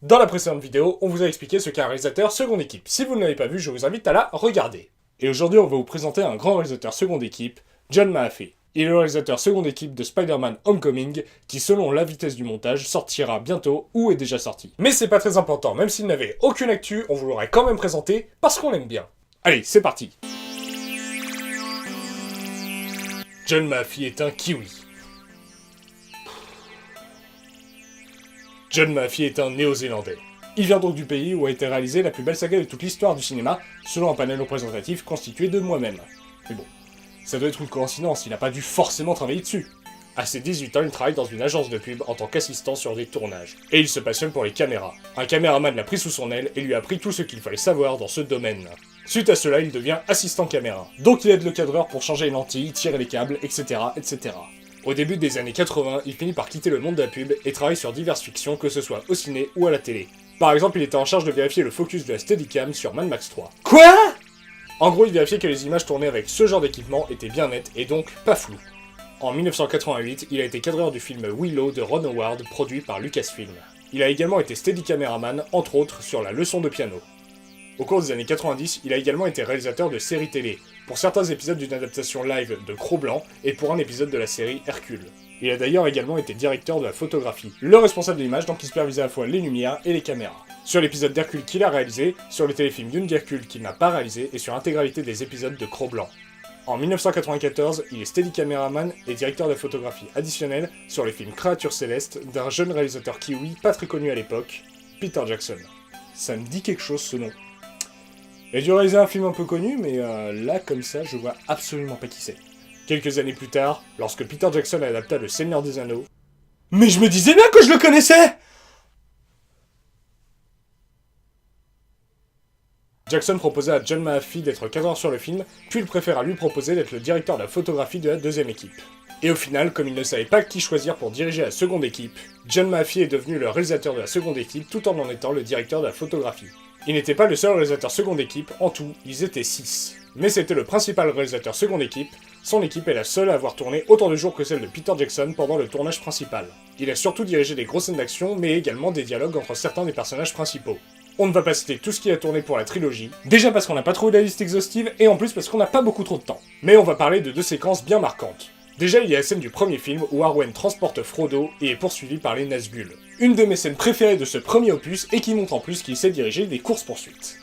Dans la précédente vidéo, on vous a expliqué ce qu'est un réalisateur seconde équipe. Si vous ne l'avez pas vu, je vous invite à la regarder. Et aujourd'hui, on va vous présenter un grand réalisateur seconde équipe, John Mahaffey. Il est le réalisateur seconde équipe de Spider-Man Homecoming, qui selon la vitesse du montage, sortira bientôt ou est déjà sorti. Mais c'est pas très important, même s'il n'avait aucune actu, on vous l'aurait quand même présenté, parce qu'on l'aime bien. Allez, c'est parti. John Mahaffey est un kiwi. John Mahaffey est un néo-zélandais. Il vient donc du pays où a été réalisée la plus belle saga de toute l'histoire du cinéma, selon un panel représentatif constitué de moi-même. Mais bon, ça doit être une coïncidence, il n'a pas dû forcément travailler dessus. À ses 18 ans, il travaille dans une agence de pub en tant qu'assistant sur des tournages. Et il se passionne pour les caméras. Un caméraman l'a pris sous son aile et lui a appris tout ce qu'il fallait savoir dans ce domaine. Suite à cela, il devient assistant caméra. Donc il aide le cadreur pour changer les lentilles, tirer les câbles, etc., etc. Au début des années 80, il finit par quitter le monde de la pub et travaille sur diverses fictions, que ce soit au ciné ou à la télé. Par exemple, il était en charge de vérifier le focus de la Steadicam sur Mad Max 3. Quoi ? En gros, il vérifiait que les images tournées avec ce genre d'équipement étaient bien nettes et donc pas floues. En 1988, il a été cadreur du film Willow de Ron Howard, produit par Lucasfilm. Il a également été Steadicameraman, entre autres, sur La Leçon de piano. Au cours des années 90, il a également été réalisateur de séries télé, pour certains épisodes d'une adaptation live de Cro-Blanc et pour un épisode de la série Hercule. Il a d'ailleurs également été directeur de la photographie, le responsable de l'image, donc il supervisait à la fois les lumières et les caméras. Sur l'épisode d'Hercule qu'il a réalisé, sur le téléfilm Young Hercule qu'il n'a pas réalisé et sur l'intégralité des épisodes de Cro-Blanc. En 1994, il est Steadicameraman et directeur de photographie additionnelle sur les films Créatures Célestes d'un jeune réalisateur kiwi pas très connu à l'époque, Peter Jackson. Ça me dit quelque chose ce nom. Il a dû réaliser un film un peu connu, mais là, comme ça, je vois absolument pas qui c'est. Quelques années plus tard, lorsque Peter Jackson adapta Le Seigneur des Anneaux... Mais je me disais bien que je le connaissais! Jackson proposa à John Mahaffey d'être cadreur sur le film, puis il préféra lui proposer d'être le directeur de la photographie de la deuxième équipe. Et au final, comme il ne savait pas qui choisir pour diriger la seconde équipe, John Mahaffey est devenu le réalisateur de la seconde équipe tout en étant le directeur de la photographie. Il n'était pas le seul réalisateur seconde équipe, en tout, ils étaient 6. Mais c'était le principal réalisateur seconde équipe, son équipe est la seule à avoir tourné autant de jours que celle de Peter Jackson pendant le tournage principal. Il a surtout dirigé des grosses scènes d'action, mais également des dialogues entre certains des personnages principaux. On ne va pas citer tout ce qu'il a tourné pour la trilogie, déjà parce qu'on n'a pas trouvé la liste exhaustive, et en plus parce qu'on n'a pas beaucoup trop de temps. Mais on va parler de deux séquences bien marquantes. Déjà, il y a la scène du premier film où Arwen transporte Frodo et est poursuivi par les Nazgûl. Une de mes scènes préférées de ce premier opus et qui montre en plus qu'il sait diriger des courses-poursuites.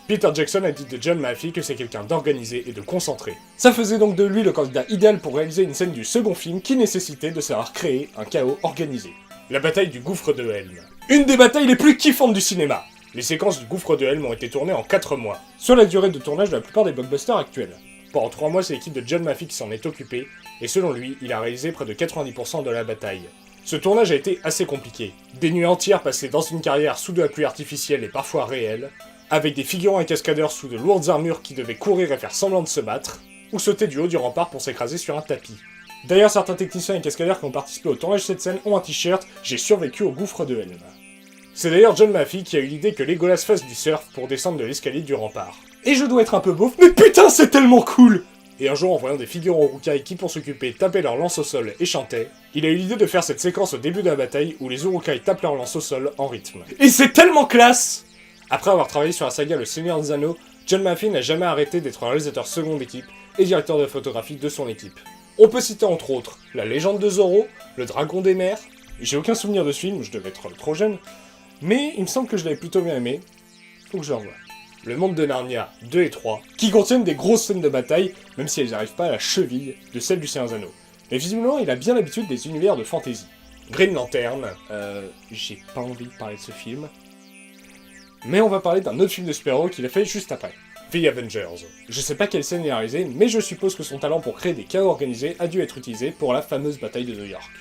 Peter Jackson a dit de John Mahaffey que c'est quelqu'un d'organisé et de concentré. Ça faisait donc de lui le candidat idéal pour réaliser une scène du second film qui nécessitait de savoir créer un chaos organisé. La bataille du gouffre de Helm. Une des batailles les plus kiffantes du cinéma. Les séquences du gouffre de Helm ont été tournées en 4 mois, soit la durée de tournage de la plupart des blockbusters actuels. Pendant 3 mois, c'est l'équipe de John Mahaffey qui s'en est occupée, et selon lui, il a réalisé près de 90% de la bataille. Ce tournage a été assez compliqué. Des nuits entières passées dans une carrière sous de la pluie artificielle et parfois réelle, avec des figurants et cascadeurs sous de lourdes armures qui devaient courir et faire semblant de se battre, ou sauter du haut du rempart pour s'écraser sur un tapis. D'ailleurs, certains techniciens et cascadeurs qui ont participé au tournage de cette scène ont un t-shirt « J'ai survécu au gouffre de Helm ». C'est d'ailleurs John Mahaffey qui a eu l'idée que Legolas fasse du surf pour descendre de l'escalier du rempart. Et je dois être un peu beauf, mais putain c'est tellement cool! Et un jour, en voyant des figurants Uruk-hai qui, pour s'occuper, tapaient leur lance au sol et chantaient, il a eu l'idée de faire cette séquence au début de la bataille où les Uruk-hai tapent leur lance au sol en rythme. Et c'est tellement classe! Après avoir travaillé sur la saga Le Seigneur des Anneaux, John Mahaffey n'a jamais arrêté d'être un réalisateur seconde équipe et directeur de photographie de son équipe. On peut citer entre autres La Légende de Zorro, Le Dragon des Mers, j'ai aucun souvenir de ce film, je devais être trop jeune, mais il me semble que je l'avais plutôt bien aimé, faut que je le revoie. Le Monde de Narnia 2 et 3, qui contiennent des grosses scènes de bataille, même si elles n'arrivent pas à la cheville de celles du Seigneur des Anneaux. Mais visiblement, il a bien l'habitude des univers de fantasy. Green Lantern, j'ai pas envie de parler de ce film. Mais on va parler d'un autre film de super-héros qu'il a fait juste après. The Avengers. Je sais pas quelle scène il a réalisé, mais je suppose que son talent pour créer des chaos organisés a dû être utilisé pour la fameuse bataille de New York.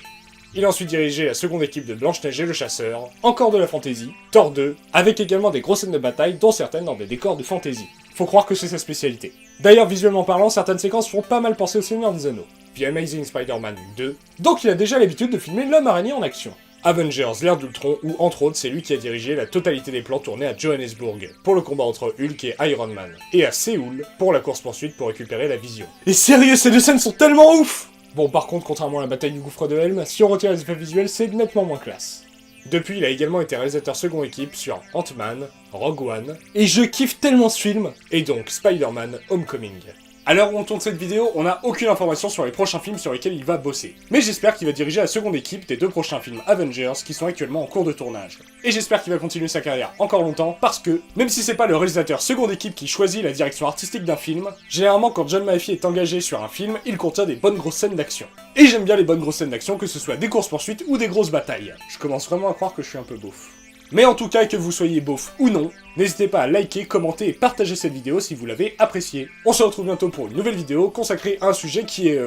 Il a ensuite dirigé la seconde équipe de Blanche-Neige et le Chasseur, encore de la fantasy, Thor 2, avec également des grosses scènes de bataille, dont certaines dans des décors de fantasy. Faut croire que c'est sa spécialité. D'ailleurs, visuellement parlant, certaines séquences font pas mal penser au Seigneur des Anneaux. The Amazing Spider-Man 2, donc il a déjà l'habitude de filmer l'homme araignée en action. Avengers, l'ère d'Ultron, où entre autres c'est lui qui a dirigé la totalité des plans tournés à Johannesburg, pour le combat entre Hulk et Iron Man, et à Séoul, pour la course-poursuite pour récupérer la Vision. Et sérieux, ces deux scènes sont tellement ouf! Bon, par contre, contrairement à la bataille du gouffre de Helm, si on retire les effets visuels, c'est nettement moins classe. Depuis, il a également été réalisateur seconde équipe sur Ant-Man, Rogue One, et je kiffe tellement ce film, et donc Spider-Man Homecoming. À l'heure où on tourne cette vidéo, on n'a aucune information sur les prochains films sur lesquels il va bosser. Mais j'espère qu'il va diriger la seconde équipe des 2 prochains films Avengers qui sont actuellement en cours de tournage. Et j'espère qu'il va continuer sa carrière encore longtemps parce que, même si c'est pas le réalisateur seconde équipe qui choisit la direction artistique d'un film, généralement quand John Maffei est engagé sur un film, il contient des bonnes grosses scènes d'action. Et j'aime bien les bonnes grosses scènes d'action, que ce soit des courses-poursuites ou des grosses batailles. Je commence vraiment à croire que je suis un peu beauf. Mais en tout cas, que vous soyez beauf ou non, n'hésitez pas à liker, commenter et partager cette vidéo si vous l'avez appréciée. On se retrouve bientôt pour une nouvelle vidéo consacrée à un sujet qui est...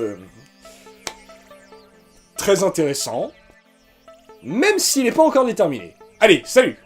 très intéressant, même s'il n'est pas encore déterminé. Allez, salut!